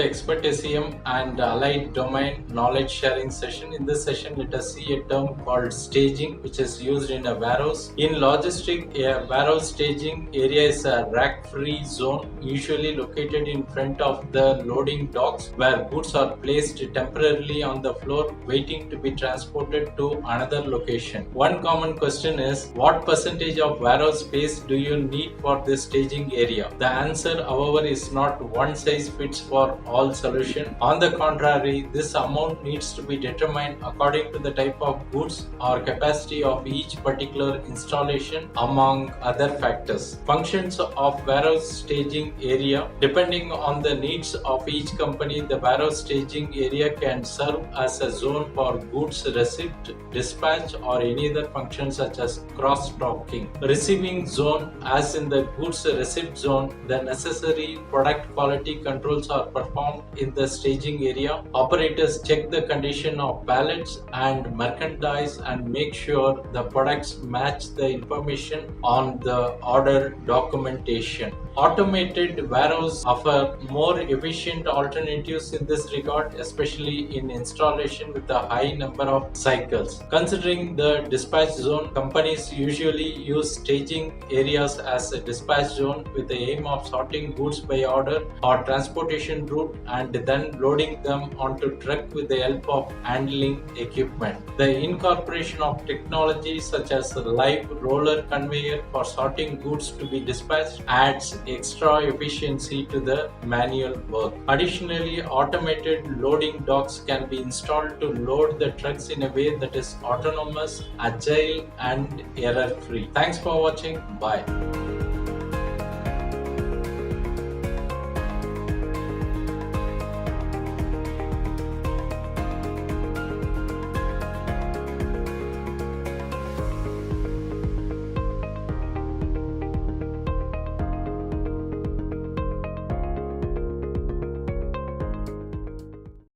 Expert SEM and Allied Domain Knowledge Sharing session. In this session, let us see a term called staging, which is used in a warehouse. In logistics, a warehouse staging area is a rack-free zone, usually located in front of the loading docks, where goods are placed temporarily on the floor, waiting to be transported to another location. One common question is, what percentage of warehouse space do you need for this staging area? The answer, however, is not one size fits for all solution. On the contrary, this amount needs to be determined according to the type of goods or capacity of each particular installation, among other factors. Functions of warehouse staging area. Depending on the needs of each company, the warehouse staging area can serve as a zone for goods receipt, dispatch, or any other function such as cross-docking. Receiving zone, as in the goods receipt zone, the necessary product quality controls are performed in the staging area. Operators check the condition of pallets and merchandise and make sure the products match the information on the order documentation. Automated warehouse offer more efficient alternatives in this regard, especially in installation with a high number of cycles. Considering the dispatch zone, companies usually use staging areas as a dispatch zone with the aim of sorting goods by order or transportation route and then loading them onto truck with the help of handling equipment. The incorporation of technology such as a live roller conveyor for sorting goods to be dispatched adds extra efficiency to the manual work. Additionally, automated loading docks can be installed to load the trucks in a way that is autonomous, agile, and error-free. Thanks for watching. Bye.